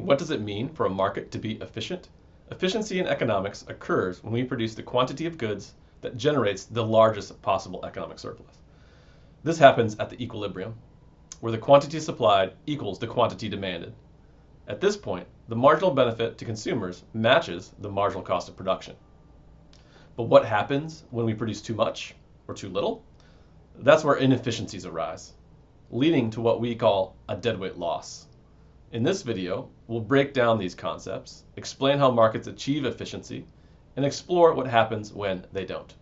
What does it mean for a market to be efficient? Efficiency in economics occurs when we produce the quantity of goods that generates the largest possible economic surplus. This happens at the equilibrium, where the quantity supplied equals the quantity demanded. At this point, the marginal benefit to consumers matches the marginal cost of production. But what happens when we produce too much or too little? That's where inefficiencies arise, leading to what we call a deadweight loss. In this video, we'll break down these concepts, explain how markets achieve efficiency, and explore what happens when they don't.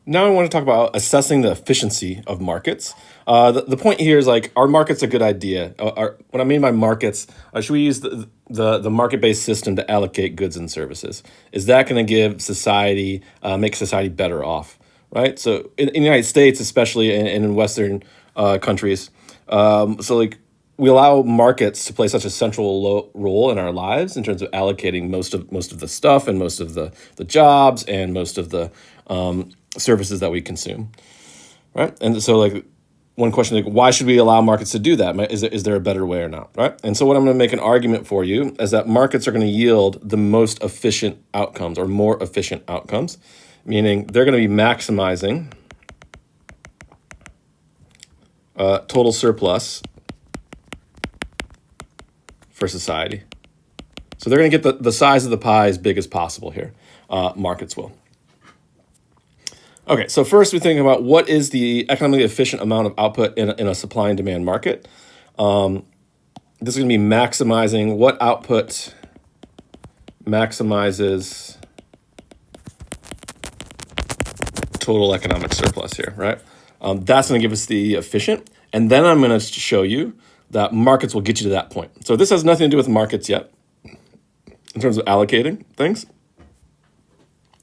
Now I want to talk about assessing the efficiency of markets. The point here is like, are markets a good idea? What I mean by markets, should we use the market-based system to allocate goods and services? Is that going to give society, make society better off, right? So in the United States, especially and in Western countries, we allow markets to play such a central role in our lives in terms of allocating most of the stuff and most of the jobs and most of the services that we consume, right? And so one question, why should we allow markets to do that? Is there a better way or not, right? And so what I'm going to make an argument for you is that markets are going to yield the most efficient outcomes or more efficient outcomes, meaning they're going to be maximizing total surplus for society. So they're going to get the size of the pie as big as possible here. Markets will. Okay, so first we think about what is the economically efficient amount of output in a supply and demand market. This is going to be maximizing what output maximizes total economic surplus here, right? That's going to give us the efficient. And then I'm going to show you that markets will get you to that point. So this has nothing to do with markets yet in terms of allocating things.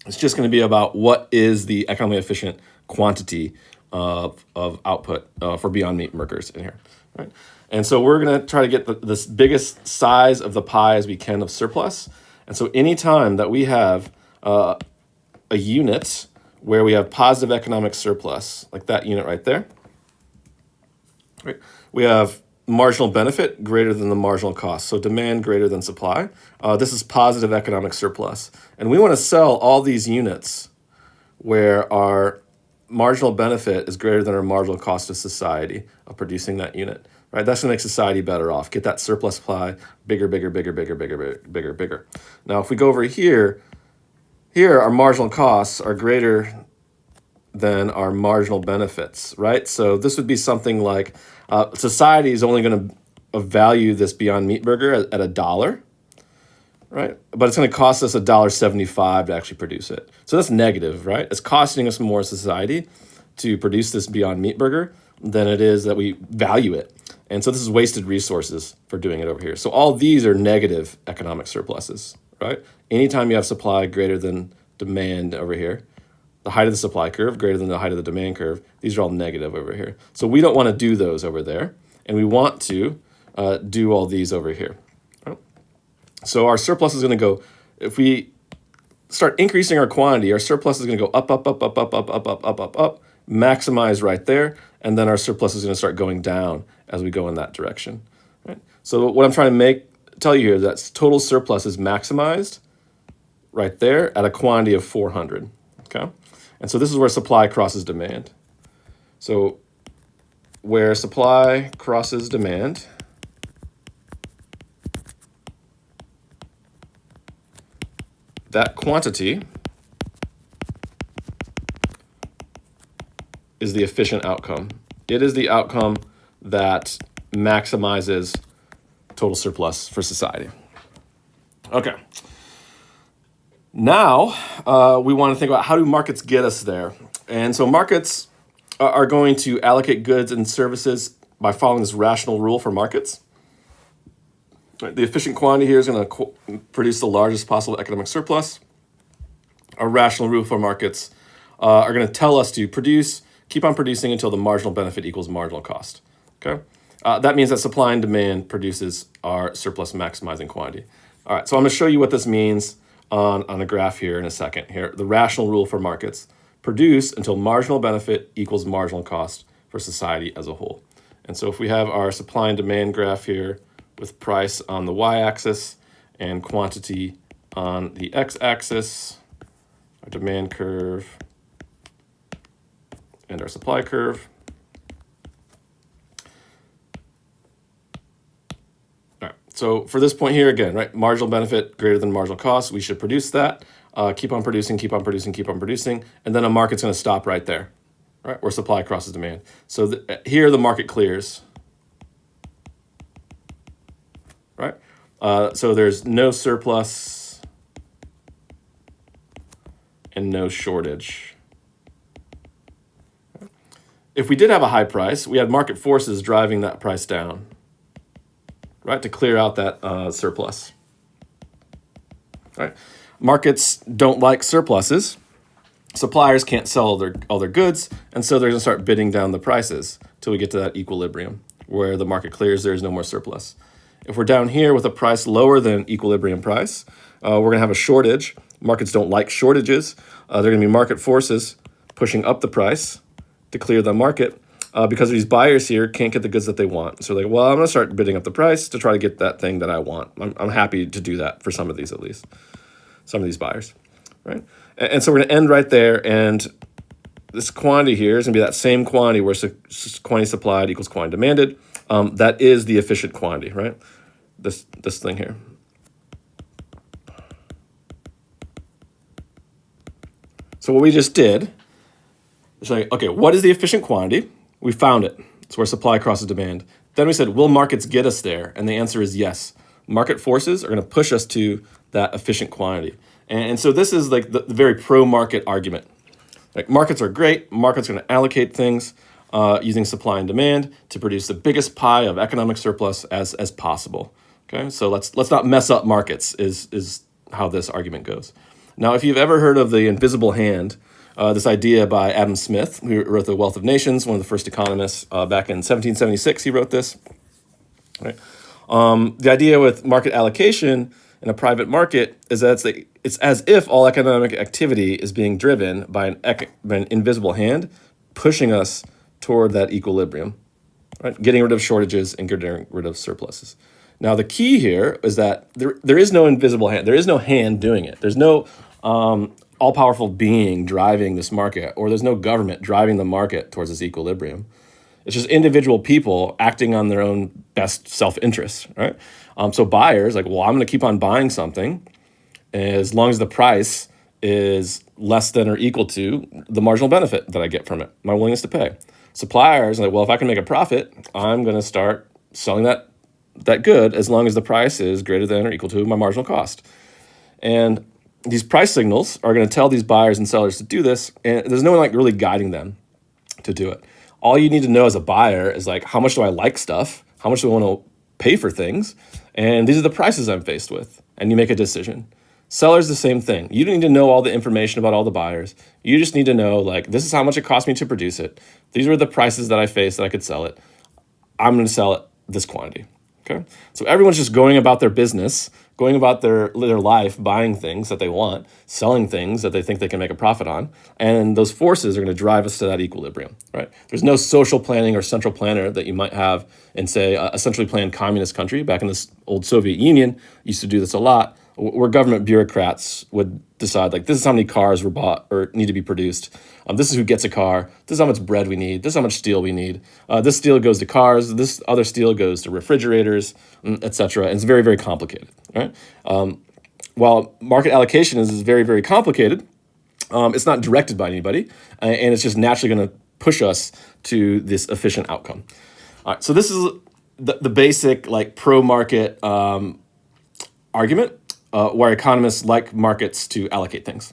It's just going to be about what is the economically efficient quantity of output for Beyond Meat burgers in here, right? And so we're going to try to get the biggest size of the pie as we can of surplus. And so anytime that we have a unit where we have positive economic surplus, like that unit right there, right, we have marginal benefit greater than the marginal cost, so demand greater than supply. This is positive economic surplus. And we want to sell all these units where our marginal benefit is greater than our marginal cost of society of producing that unit, right? That's going to make society better off. Get that surplus pie bigger, bigger, bigger, bigger, bigger, bigger, bigger, bigger. Now, if we go over here our marginal costs are greater than our marginal benefits, right? So this would be something like society is only going to value this Beyond Meat burger at $1, right? But it's going to cost us $1.75 to actually produce it. So that's negative, right? It's costing us more as society to produce this Beyond Meat burger than it is that we value it. And so this is wasted resources for doing it over here. So all these are negative economic surpluses, right? Anytime you have supply greater than demand over here, the height of the supply curve greater than the height of the demand curve, these are all negative over here. So we don't want to do those over there, and we want to do all these over here. Right? So our surplus is going to go, if we start increasing our quantity, our surplus is going to go up, up, up, up, up, up, up, up, up, up, up, maximize right there, and then our surplus is going to start going down as we go in that direction. Right? So what I'm trying to tell you here is that total surplus is maximized right there at a quantity of 400. Okay? And so this is where supply crosses demand. So where supply crosses demand, that quantity is the efficient outcome. It is the outcome that maximizes total surplus for society. Okay. Now, we want to think about how do markets get us there? And so markets are going to allocate goods and services by following this rational rule for markets. Right, the efficient quantity here is going to produce the largest possible economic surplus. Our rational rule for markets are going to tell us to keep on producing until the marginal benefit equals marginal cost. Okay, that means that supply and demand produces our surplus maximizing quantity. All right, so I'm going to show you what this means on a graph here in a second. Here, the rational rule for markets: produce until marginal benefit equals marginal cost for society as a whole. And so if we have our supply and demand graph here with price on the y-axis and quantity on the x-axis, our demand curve and our supply curve. All right, so for this point here, again, right, marginal benefit greater than marginal cost, we should produce that. Keep on producing, keep on producing, keep on producing, and then a market's going to stop right there, right, where supply crosses demand. So here the market clears, right? So there's no surplus and no shortage. If we did have a high price, we had market forces driving that price down, right, to clear out that surplus, right? Markets don't like surpluses. Suppliers can't sell all their goods, and so they're going to start bidding down the prices till we get to that equilibrium where the market clears, there's no more surplus. If we're down here with a price lower than equilibrium price, we're going to have a shortage. Markets don't like shortages. They're going to be market forces pushing up the price to clear the market because these buyers here can't get the goods that they want. So they're like, well, I'm going to start bidding up the price to try to get that thing that I want. I'm happy to do that for some of these at least. Some of these buyers, right? And so we're going to end right there, and this quantity here is going to be that same quantity where quantity supplied equals quantity demanded. That is the efficient quantity, right? This thing here. So what we just did is like, okay, what is the efficient quantity? We found it. It's where supply crosses demand. Then we said, will markets get us there? And the answer is yes. Market forces are going to push us to that efficient quantity. And so this is like the very pro-market argument. Like markets are great. Markets are going to allocate things using supply and demand to produce the biggest pie of economic surplus as possible. Okay, so let's not mess up markets is how this argument goes. Now, if you've ever heard of the invisible hand, this idea by Adam Smith, who wrote The Wealth of Nations, one of the first economists back in 1776, he wrote this. Right? The idea with market allocation in a private market is that it's as if all economic activity is being driven by an invisible hand pushing us toward that equilibrium, right? Getting rid of shortages and getting rid of surpluses. Now, the key here is that there is no invisible hand. There is no hand doing it. There's no all-powerful being driving this market, or there's no government driving the market towards this equilibrium. It's just individual people acting on their own best self-interest, right? So buyers, like, well, I'm going to keep on buying something as long as the price is less than or equal to the marginal benefit that I get from it, my willingness to pay. Suppliers are like, well, if I can make a profit, I'm going to start selling that good as long as the price is greater than or equal to my marginal cost. And these price signals are going to tell these buyers and sellers to do this, and there's no one like really guiding them to do it. All you need to know as a buyer is like, how much do I like stuff? How much do I want to pay for things? And these are the prices I'm faced with. And you make a decision. Sellers, the same thing. You don't need to know all the information about all the buyers. You just need to know, like, this is how much it cost me to produce it. These were the prices that I faced that I could sell it. I'm going to sell it this quantity. Okay? So everyone's just going about their business, going about their life, buying things that they want, selling things that they think they can make a profit on, and those forces are going to drive us to that equilibrium, right? There's no social planning or central planner that you might have in, say, a centrally planned communist country. Back in this old Soviet Union, used to do this a lot, where government bureaucrats would decide, like, this is how many cars were bought or need to be produced. This is who gets a car. This is how much bread we need. This is how much steel we need. This steel goes to cars. This other steel goes to refrigerators, etc. And it's very, very complicated, right? While market allocation is very, very complicated, it's not directed by anybody, and it's just naturally going to push us to this efficient outcome. All right, so this is the basic, like, pro-market argument, where economists like markets to allocate things.